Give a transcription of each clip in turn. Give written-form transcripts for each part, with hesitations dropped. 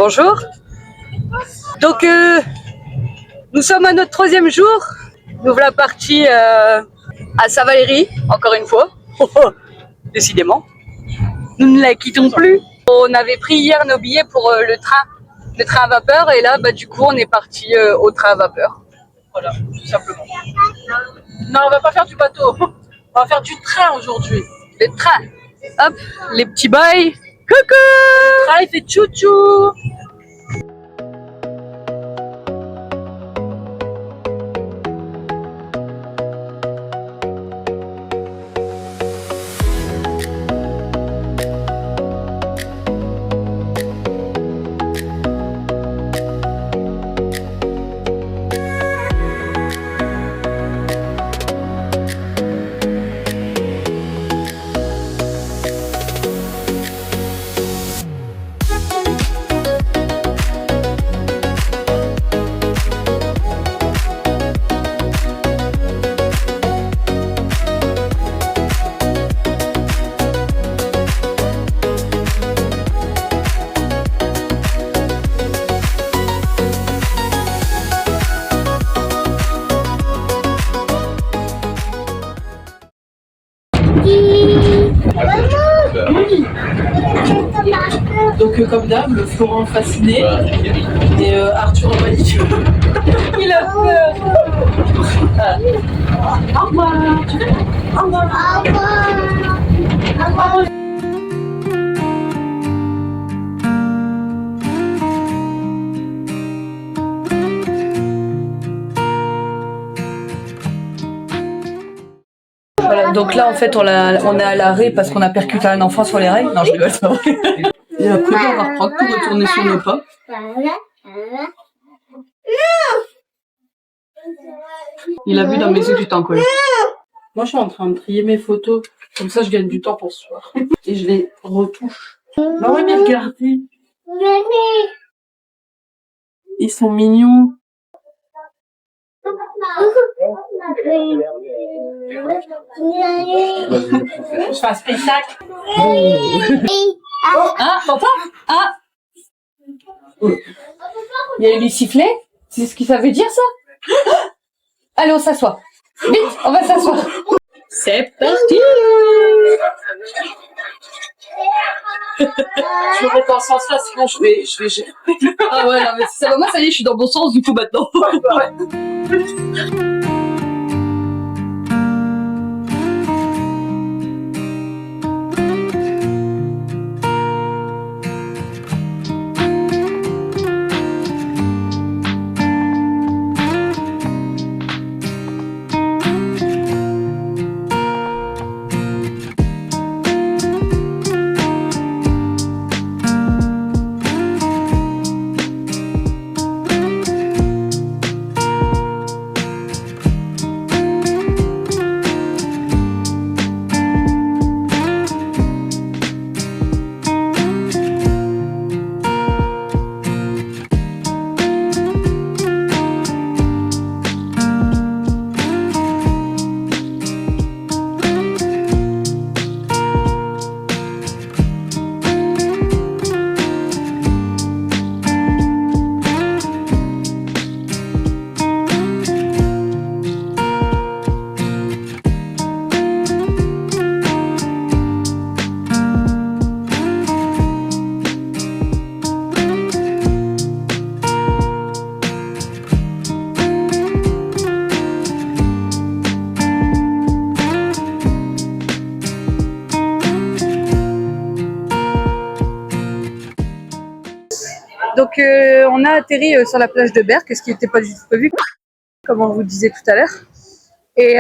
Bonjour. Donc nous sommes à notre 3e jour. Nous voilà partis à Saint-Valéry, encore une fois. Décidément. Nous ne la quittons plus. On avait pris hier nos billets pour le train à vapeur et là du coup on est parti au train à vapeur. Voilà, tout simplement. Non, on va pas faire du bateau. On va faire du train aujourd'hui. Le train. Hop, les petits bails. Coucou. Le train il fait tchou-tchou. Donc comme d'hab, le Florent fasciné et Arthur en panique. Il a peur. Au revoir. Au revoir. Au revoir. Voilà, donc là en fait on est à l'arrêt parce qu'on a percuté un enfant sur les rails. Non, je rigole, c'est pas vrai. Et après on va reprendre pour retourner sur nos pas. Il a vu dans mes yeux que j'étais en colère. Moi je suis en train de trier mes photos, comme ça je gagne du temps pour ce soir. Et je les retouche. Bah ouais mais regardez. Ils sont mignons. Je fais un spectacle. Ah, t'entends? Ah. Il y a eu les sifflets. C'est ce que ça veut dire ça? Allez, on s'assoit. Vite, on va s'asseoir. C'est parti. Je vais mettre en sens là, sinon je vais. Ah ouais, non mais si ça va, moi ça y est, je suis dans le bon sens du coup maintenant. Donc on a atterri sur la plage de Berck, ce qui n'était pas du tout prévu, comme on vous disait tout à l'heure. Et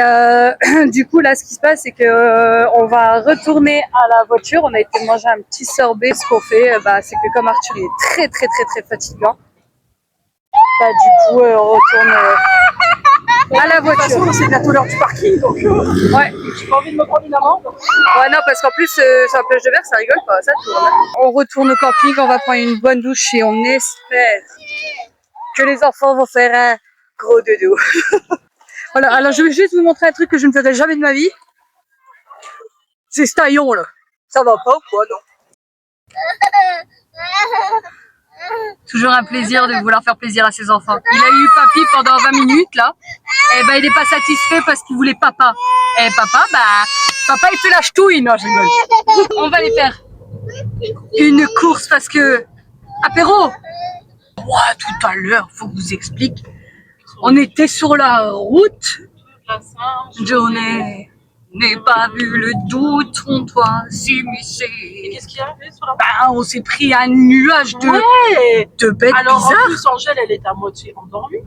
du coup là ce qui se passe c'est que on va retourner à la voiture. On a été manger un petit sorbet. Ce qu'on fait c'est que comme Arthur il est très fatigant, du coup on retourne à la voiture. De toute façon c'est bientôt l'heure du parking donc ouais, j'ai pas envie de me prendre une amende. Ouais non parce qu'en plus sur la plage de Berck ça rigole pas, ça tourne. On retourne au camping, on va prendre une bonne douche et on espère que les enfants vont faire un gros dodo. Voilà, alors je vais juste vous montrer un truc que je ne ferai jamais de ma vie. C'est ce taillon là. Ça va pas ou quoi, non? Toujours un plaisir de vouloir faire plaisir à ses enfants. Il a eu papy pendant 20 minutes là. Et ben il n'est pas satisfait parce qu'il voulait papa. Et papa, papa il fait la ch'touille. Non, je rigole. On va aller faire une course parce que apéro. Tout à l'heure, faut que je vous explique. On était sur la route. Je n'ai pas vu le doute, on doit s'immiscer. Qu'est-ce qu'il y avait sur la route? On s'est pris un nuage de bêtes Alors, bizarres. en plus, Angèle, elle était à moitié endormie.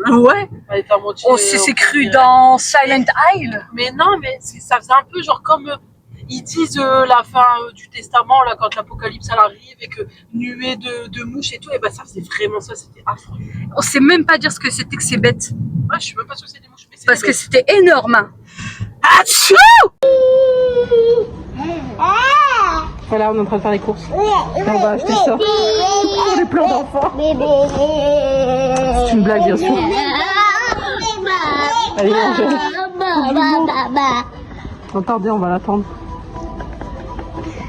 Ouais. Elle était à moitié. On s'est cru dans Silent Hill. Mais non, mais ça faisait un peu genre comme ils disent la fin du testament, là, quand l'apocalypse elle arrive et que nuée de mouches et tout, et ben ça faisait vraiment ça, c'était affreux. On sait même pas dire ce que c'était que ces bêtes. Ouais, je sais même pas ce que c'est des mouches, mais c'est parce que c'était énorme. Achou! Voilà, on est en train de faire les courses. Et on va acheter ça pour les plans d'enfants. C'est une blague, bien sûr. Allez, Angèle. Attendez, on va l'attendre.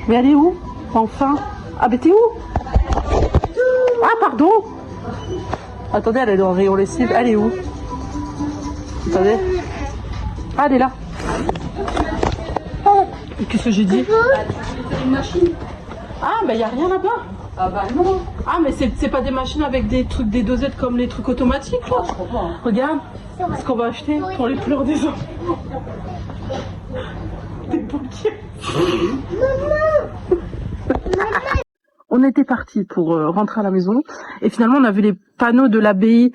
Mais elle est où? Enfin. Ah, mais t'es où? Ah, pardon. Attendez, elle est dans le rayon lessive. Elle est où? Attendez. Ah, elle est là. Qu'est-ce que j'ai dit? Ah, mais il n'y a rien là-bas. Ah bah non. Ah, mais c'est pas des machines avec des trucs, des dosettes comme les trucs automatiques là. Regarde ce qu'on va acheter pour les pleurs des enfants. Des bouquets. On était parti pour rentrer à la maison et finalement on a vu les panneaux de l'abbaye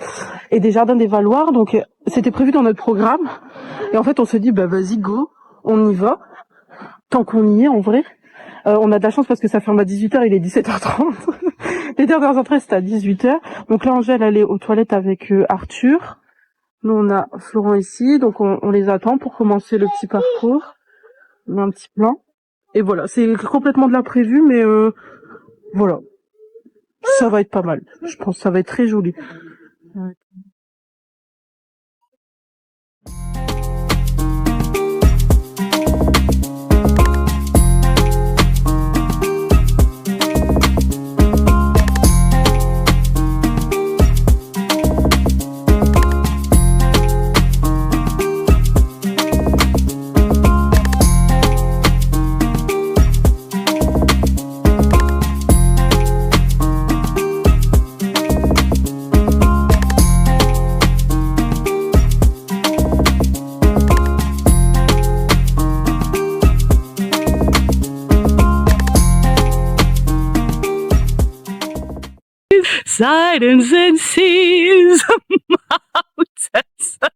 et des jardins des Valoirs, donc c'était prévu dans notre programme et en fait on se dit bah vas-y go, on y va tant qu'on y est en vrai. On a de la chance parce que ça ferme à 18h, il est 17h30. Les dernières entrées c'était à 18h. Donc là Angèle elle est aux toilettes avec Arthur. Nous on a Florent ici, donc on les attend pour commencer le petit parcours. On a un petit plan. Et voilà, c'est complètement de l'imprévu mais voilà. Ça va être pas mal. Je pense que ça va être très joli. Silence and seas, mountains.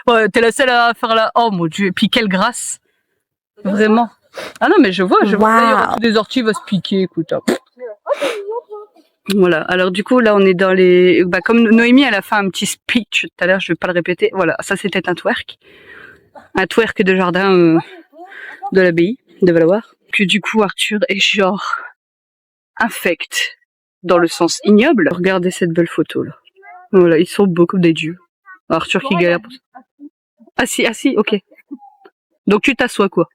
Ouais, t'es la seule à faire la... Oh mon dieu, et puis quelle grâce. Vraiment. Ah non, mais je vois, vois. D'ailleurs, des orties va se piquer, écoute. Hein. Voilà, alors du coup, là, on est dans les... Bah, comme Noémie, elle a fait un petit speech tout à l'heure, je vais pas le répéter. Voilà, ça, c'était un twerk. Un twerk de jardin de l'abbaye de Valoir. Que du coup, Arthur est genre... infect. Dans le sens ignoble. Regardez cette belle photo là. Voilà, ils sont beaux comme des dieux. Arthur qui galère pour ça. Ah si, ok. Donc tu t'assois quoi.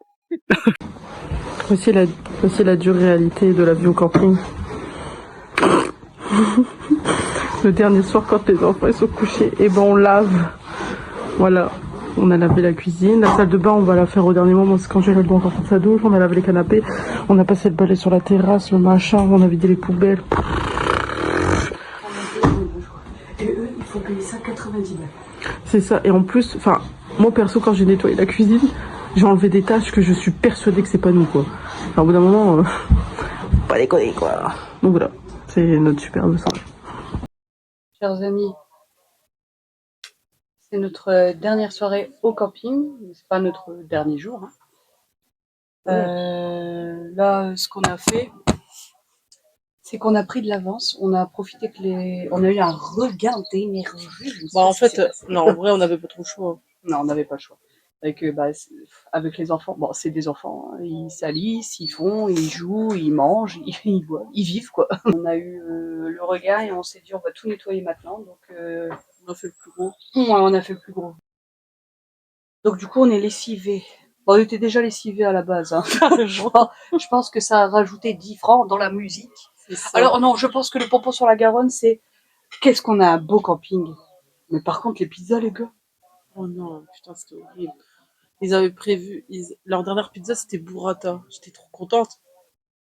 Voici la dure réalité de la vie au camping. Le dernier soir quand les enfants sont couchés, et ben on lave. Voilà. On a lavé la cuisine, la salle de bain on va la faire au dernier moment parce que quand j'ai le doigt encore faire sa douche, on a lavé les canapés, on a passé le balai sur la terrasse, le machin, on a vidé les poubelles. Et eux, il faut payer ça 90 balles. C'est ça, et en plus, enfin, moi perso quand j'ai nettoyé la cuisine, j'ai enlevé des tâches que je suis persuadée que c'est pas nous quoi. Enfin, au bout d'un moment, pas déconner quoi. Donc voilà, c'est notre superbe soirée. Chers amis, c'est notre dernière soirée au camping, c'est pas notre dernier jour. Hein. Là, ce qu'on a fait, c'est qu'on a pris de l'avance, on a profité on a eu un regain d'énergie. Bah en fait, non, en vrai, on n'avait pas trop le choix. Non, on n'avait pas le choix. Avec les enfants, bon, c'est des enfants, hein, ils salissent, ils font, ils jouent, ils mangent, ils boivent, ils vivent quoi. On a eu le regain et on s'est dit on va tout nettoyer maintenant, donc on a fait le plus gros. Ouais, on a fait le plus gros. Donc du coup on est lessivé. Bon, on était déjà lessivé à la base. Hein. Je pense que ça a rajouté 10 francs dans la musique. Alors non, je pense que le pompon sur la Garonne, c'est qu'est-ce qu'on a un beau camping. Mais par contre, les pizzas, les gars. Oh non, putain, c'était horrible. Ils avaient prévu, leur dernière pizza, c'était burrata. J'étais trop contente.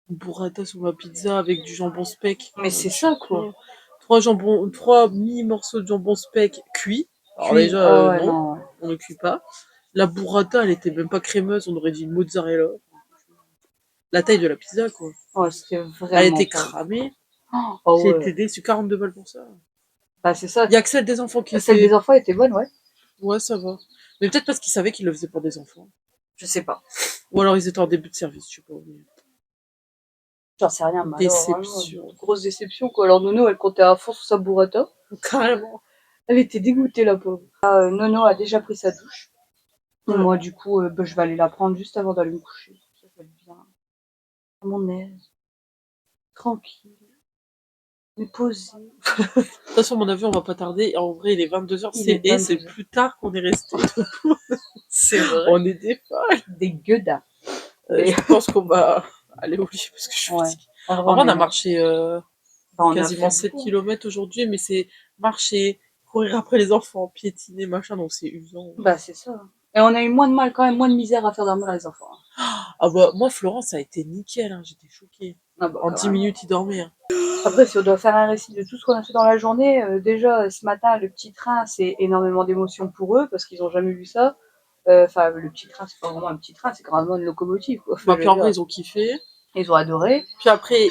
Burrata sur ma pizza avec du jambon speck. Mais c'est ça, quoi. Trois mini-morceaux de jambon speck cuits. Alors Puis, déjà, oh, ouais, non, non. on ne cuit pas. La burrata, elle était même pas crémeuse, on aurait dit une mozzarella. La taille de la pizza, quoi. Oh, c'était vraiment. Elle était pas- cramée. Oh, J'ai ouais. été déçue, 42 balles pour ça. Bah, c'est ça. Il y a que celle des enfants qui Celle était... des enfants était bonne, ouais. Ouais, ça va. Mais peut-être parce qu'ils savaient qu'ils le faisaient pour des enfants. Je sais pas. Ou alors ils étaient en début de service, je sais pas. Mais... J'en sais rien, mais alors, Déception. vraiment, grosse déception, quoi. Alors, Nono, elle comptait à fond sur sa burrata. Carrément. Elle était dégoûtée, la pauvre. Nono a déjà pris sa douche. Et Ouais. moi, du coup, bah, je vais aller la prendre juste avant d'aller me coucher. Ça va être bien. À mon aise. Tranquille. Mais posée. De toute façon, à mon avis, on va pas tarder. En vrai, il est 22h. Il est Et c'est 22 heures. plus tard qu'on est resté. C'est vrai. On est des folles. Des gueudas. Et- Je pense qu'on va aller au lit parce que je suis Ouais. fatiguée. En En vrai, on a est- marché Bah, on a quasiment fait 7 beaucoup. km aujourd'hui, mais c'est marcher, courir après les enfants, piétiner, machin, donc c'est usant. Bah, c'est ça. Et on a eu moins de mal, quand même, moins de misère à faire dormir les enfants. Ah bah, moi, Florence, ça a été nickel, hein, j'étais choquée. Ah bah, En quand 10 même. minutes, il dormait. Hein. Après, si on doit faire un récit de tout ce qu'on a fait dans la journée, déjà, ce matin, le petit train, c'est énormément d'émotions pour eux, parce qu'ils ont jamais vu ça. Enfin, le petit train, c'est pas vraiment un petit train, c'est carrément une locomotive, quoi. Bah, Je puis veux en vrai, dire, ils ont kiffé. ils ont adoré. Puis après,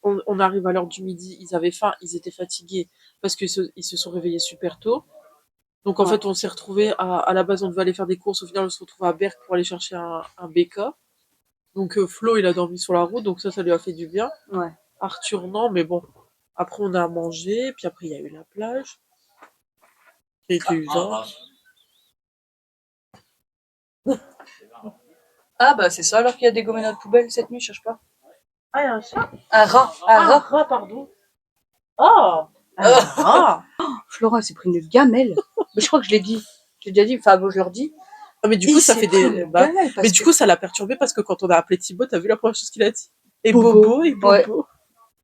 on arrive à l'heure du midi, ils avaient faim, ils étaient fatigués parce ils se sont réveillés super tôt. Donc en Ouais. fait, on s'est retrouvés à la base, on devait aller faire des courses. Au final, on se retrouve à Berck pour aller chercher un BK. Donc Flo, il a dormi sur la route, donc ça lui a fait du bien. Ouais. Arthur, non, mais bon. Après, on a mangé, puis après, il y a eu la plage. Qui était usant. Ah, bah, c'est ça, alors qu'il y a dégommé notre poubelle cette nuit, je cherche pas. Ah, il y a un chat. Un rat, un rat. Pardon. Oh, un rat. Florent, elle s'est pris une gamelle. Mais je crois que je l'ai dit. J'ai déjà dit, enfin, bon, je leur dis. Ah, mais du Et coup, il ça s'est fait pris des... une Bah, gamelle parce mais du que- coup, ça l'a perturbé parce que quand on a appelé Thibaut, t'as vu la première chose qu'il a dit? Et Bobo. Bobo, et Bobo. Ouais.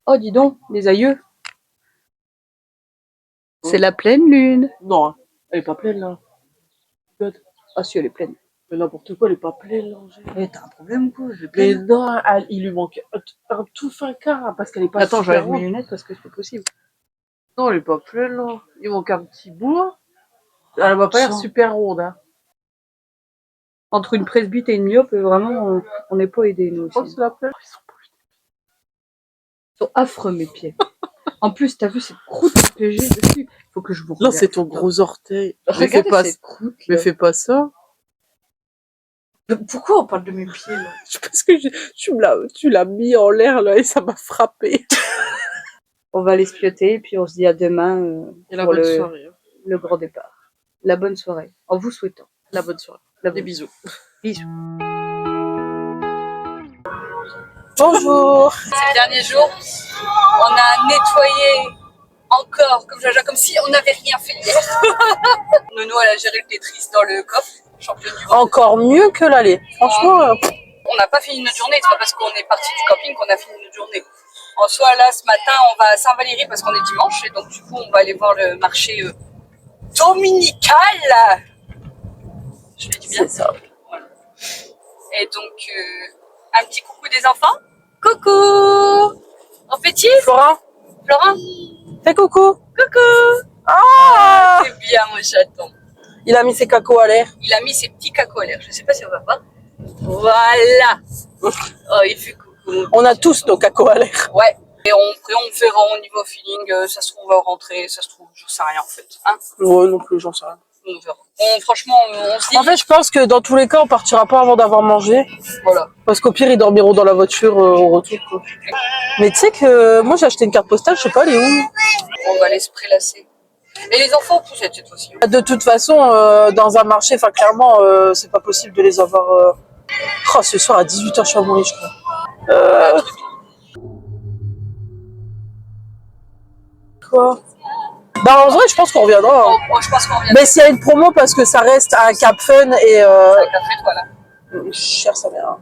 Oh, dis donc, les aïeux. C'est la pleine lune. Non, hein. Elle est pas pleine, là. God. Ah, si, elle est pleine. Mais n'importe quoi, elle est pas pleine, là. Mais t'as un problème ou quoi? Elle est Mais pleine. non, il lui manque un tout fin quart, hein, parce qu'elle est pas Attends, super j'enlève mes ronde. lunettes parce que c'est pas possible. Non, elle est pas pleine, là. Il manque un petit bout. Elle va pas l'air Sang. super ronde, hein. Entre une presbyte et une myope, vraiment, on n'est pas aidés, nous Je crois que aussi. c'est la pleine. Ils sont affreux, mes pieds. En plus, t'as vu cette croûte que j'ai dessus? Faut que je vous Non, regarde. c'est ton gros orteil. Mais fais Regardez pas, cette croûte. mais là. fais pas ça. Pourquoi on parle de mes pieds, là? Parce que tu l'as mis en l'air, là, et ça m'a frappé. On va les espioter, et puis on se dit à demain Et la pour bonne soirée. Hein. le grand départ. La bonne soirée. En vous souhaitant. La bonne soirée. La Des bonne- bisous. Bisous. Bonjour. Ces derniers jours, on a nettoyé encore, comme si on n'avait rien fait hier. Nono, elle a géré le Tetris dans le coffre, championne du monde. Encore mieux que l'aller. Franchement, On n'a pas fini notre journée, c'est pas parce qu'on est parti du camping qu'on a fini notre journée. En soi, là, ce matin, on va à Saint-Valéry parce qu'on est dimanche, et donc du coup, on va aller voir le marché dominical. Je l'ai dit bien. c'est ça. Voilà. Et donc, un petit coucou des enfants. Coucou. En petit Florent, Florent. fais coucou. Coucou. Ah, C'est bien, mon chaton. il a mis ses cacos à l'air. Il a mis ses petits cacos à l'air. Je sais pas si on va pas. Voilà. Oh, il fait coucou. On a tous nos cacos à l'air. Ouais. Et on verra au niveau feeling. Ça se trouve, on va rentrer. Ça se trouve, je sais rien en fait. Hein, Ouais, non plus, j'en sais rien. on verra. Franchement, on se dit. En fait, je pense que dans tous les cas, on partira pas avant d'avoir mangé. Voilà. Parce qu'au pire, ils dormiront dans la voiture au retour. Quoi. Mais tu sais que moi, j'ai acheté une carte postale, je sais pas, elle est où? On va aller se prélasser. Et les enfants en poussette cette fois-ci. De toute façon, dans un marché, enfin, clairement, c'est pas possible de les avoir. Oh, ce soir à 18h, je suis à mourir, je crois. Quoi? Bah, en vrai, je pense qu'on reviendra. Hein. Moi, je pense qu'on revient. Mais s'il y a une promo, parce que ça reste un Cap Fun et. Avec la fête, voilà. Cher sa mère.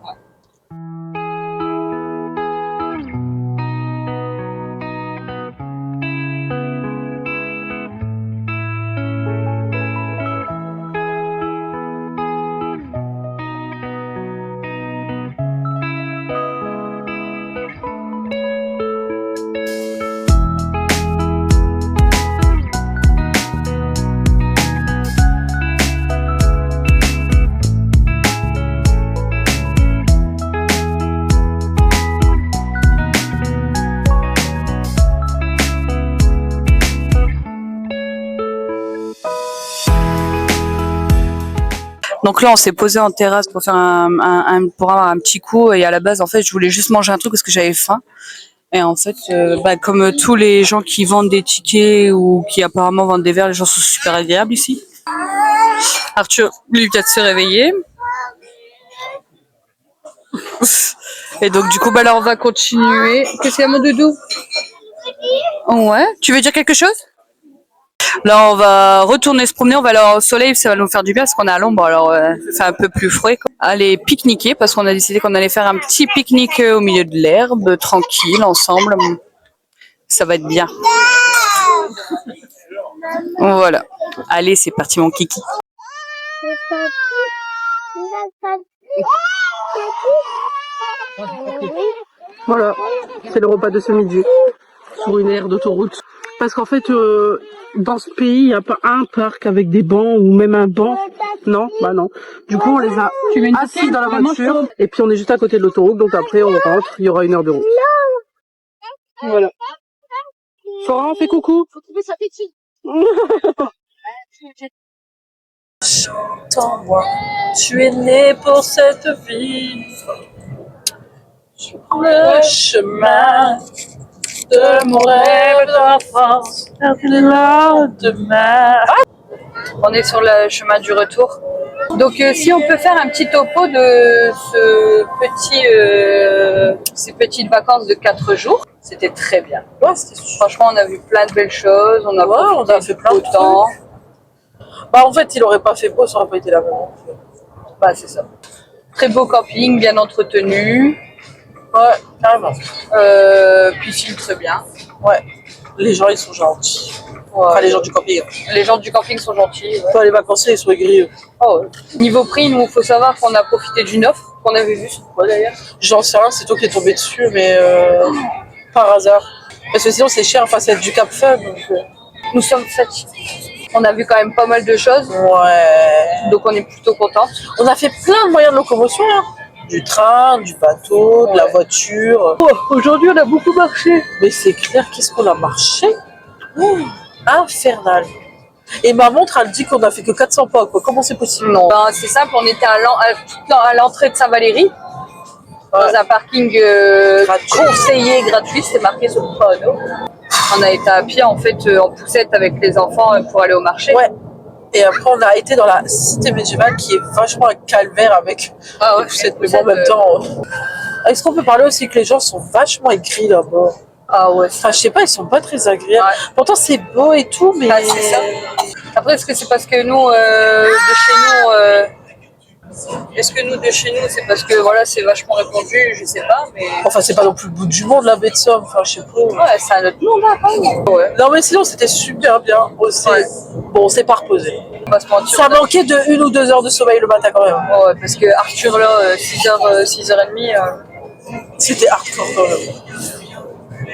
Donc là, on s'est posé en terrasse pour faire pour avoir un petit coup. Et à la base, en fait, je voulais juste manger un truc parce que j'avais faim. Et en fait, comme tous les gens qui vendent des tickets ou qui apparemment vendent des verres, les gens sont super agréables ici. Arthur, lui, peut-être se réveiller. Et donc, du coup, là, on va continuer. Qu'est-ce qu'il y a, mon doudou? Ouais. Tu veux dire quelque chose? Là, on va retourner se promener, on va aller au soleil, ça va nous faire du bien parce qu'on est à l'ombre, alors c'est un peu plus frais. Aller pique-niquer parce qu'on a décidé qu'on allait faire un petit pique-nique au milieu de l'herbe, tranquille, ensemble. Ça va être bien. Voilà. Allez, c'est parti, mon kiki. Voilà, c'est le repas de ce midi sur une aire d'autoroute. Parce qu'en fait, dans ce pays, il n'y a pas un parc avec des bancs ou même un banc. Non, bah non. Du coup, on les a assis dans la voiture et puis on est juste à côté de l'autoroute. Donc après, on rentre, il y aura 1 heure de route. Voilà. Florent, fais coucou. Faut trouver sa petite. Attends-moi, tu es né pour cette vie. Je prends le chemin de mon rêve d'enfance. Demain. On est sur le chemin du retour. Donc, si on peut faire un petit topo de ces petites vacances de 4 jours, c'était très bien. Ouais, Franchement, on a vu plein de belles choses, on a fait plein de temps. Bah, en fait, il aurait pas fait beau, ça aurait pas été la même. Bah, c'est ça. Très beau camping, bien entretenu. Ouais, carrément. Piscine très bien. Ouais. Les gens, ils sont gentils. Ouais. Enfin, les gens du camping. Les gens du camping sont gentils. Ouais. Toi, les vacanciers, ils sont aigris. Oh, ouais. Niveau prix, nous, il faut savoir qu'on a profité d'une offre qu'on avait vue sur quoi d'ailleurs? J'en sais rien, c'est toi qui es tombé dessus, mais par hasard. Parce que sinon, c'est cher, enfin, c'est du Cap Fun. Donc, Nous sommes fatigués. On a vu quand même pas mal de choses. ouais. Donc on est plutôt contents. On a fait plein de moyens de locomotion. Hein. Du train, du bateau, de la voiture. Oh, aujourd'hui, on a beaucoup marché. Mais c'est clair, qu'est-ce qu'on a marché? Infernal. Et ma montre, elle dit qu'on a fait que 400 pas, quoi. Comment c'est possible? Non. Ben, c'est simple, on était à l'entrée de Saint-Valéry, dans un parking conseillé gratuit, c'était marqué sur le panneau. On a été à pied, en fait, en poussette avec les enfants pour aller au marché. Ouais. Et après, on a été dans la cité médiévale qui est vachement un calvaire avec Ah ouais, poussette. Mais bon, en même temps. Est-ce qu'on peut parler aussi que les gens sont vachement aigris là-bas? Ah ouais. Enfin, je sais pas, ils sont pas très agréables. Ouais. Pourtant, c'est beau et tout, mais. Ah, c'est ça. Après, est-ce que c'est parce que nous, de chez nous, est-ce que nous, de chez nous, c'est parce que voilà, c'est vachement répandu, je sais pas, mais. Enfin, c'est pas non plus le bout du monde, la baie de Somme. Enfin, je sais pas. Ouais, c'est un autre monde, hein, quand même. Ouais. Non, mais sinon, c'était super bien aussi. Ouais. Bon, on s'est pas reposé. On va se mentir. Ça manquait de 1 ou 2 heures de sommeil le matin quand même. Ouais, parce que Arthur, là, 6h30. C'était hardcore quand même.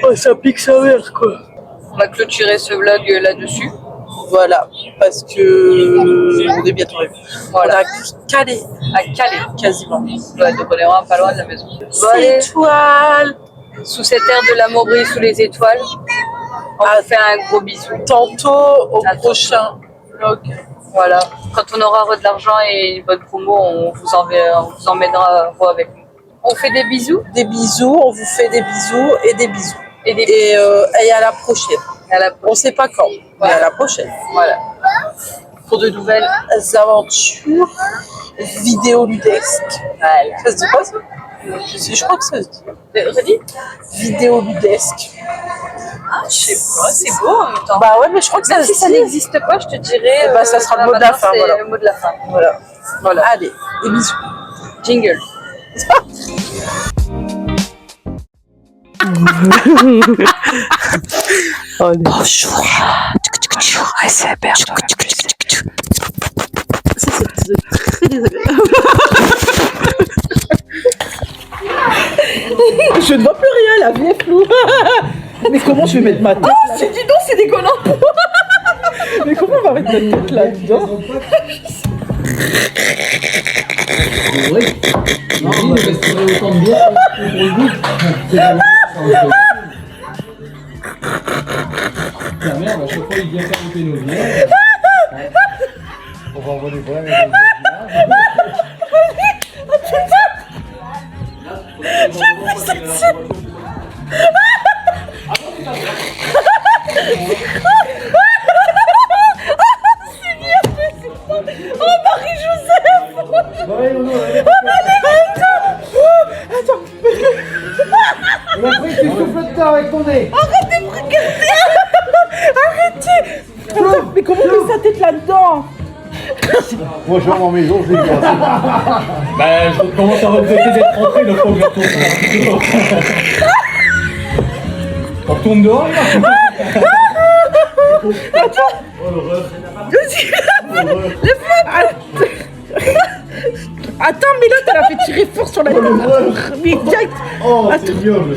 Oh, ça pique sa mère, quoi. On va clôturer ce vlog là-dessus. Voilà, parce que on est bientôt arrivé. Voilà. On a calé À Calais. quasiment. Ouais, donc on est vraiment pas loin de la maison. Bon, allez, Étoile. sous cette aire de l'amour brille sous les étoiles, on vous fait un gros bisou. Tantôt au prochain vlog. Voilà. Quand on aura de l'argent et une bonne promo, on vous emmènera avec nous. On fait des bisous. Des bisous, on vous fait des bisous et des bisous. Et à la prochaine. À la prochaine. On sait pas quand, mais à la prochaine. Voilà. Pour de nouvelles aventures vidéoludesques. Voilà. Ça se dit pas ça? Je crois que ça se dit. Redis. Vidéoludesques. Ah, je sais pas, c'est beau en même temps. Bah ouais, mais je crois que Même ça si se ça dit. n'existe pas, je te dirais. Bah, ça sera le mot de la fin, c'est voilà. le mot de la fin. Voilà. Voilà. Allez, des bisous. Jingle. Bonjour. ASMR. Ça, c'est très désagréable. Je ne vois plus rien, la vie est floue. Mais comment je vais mettre ma tête là? Dis donc, c'est décollant. Mais comment on va mettre notre tête là-dedans? Non, il resterait autant de bière pour le goût. Ta mère, à chaque fois, il vient faire goûter nos bières. On va envoyer des problèmes avec les Et après, tu souffles dedans avec ton nez. Mais comment on met sa tête là-dedans? Moi, je vais en maison, je vais dire. Bah, je commence à regretter d'être rentré, donc faut que je retourne un petit peu. On retourne dehors, là. Attends, mais là, t'as fait tirer fort sur la tête. Mais direct. Oh, c'est ignoble.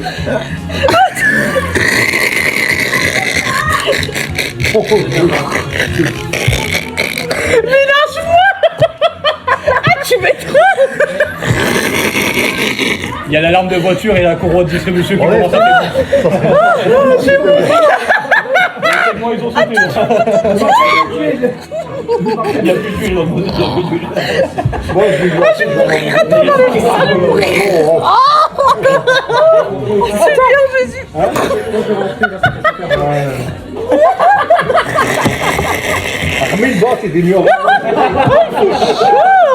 Mais lâche-moi. Ah, tu m'étonnes. Il y a l'alarme de voiture et la courroie de distribution qui commence à péter. Moi, ils ont sauté. Il n'y a plus d'huile dans le moteur. Moi, je vais voir. Seigneur Jésus. Ah, mais il va, c'est des murs. Oh, il fait chaud.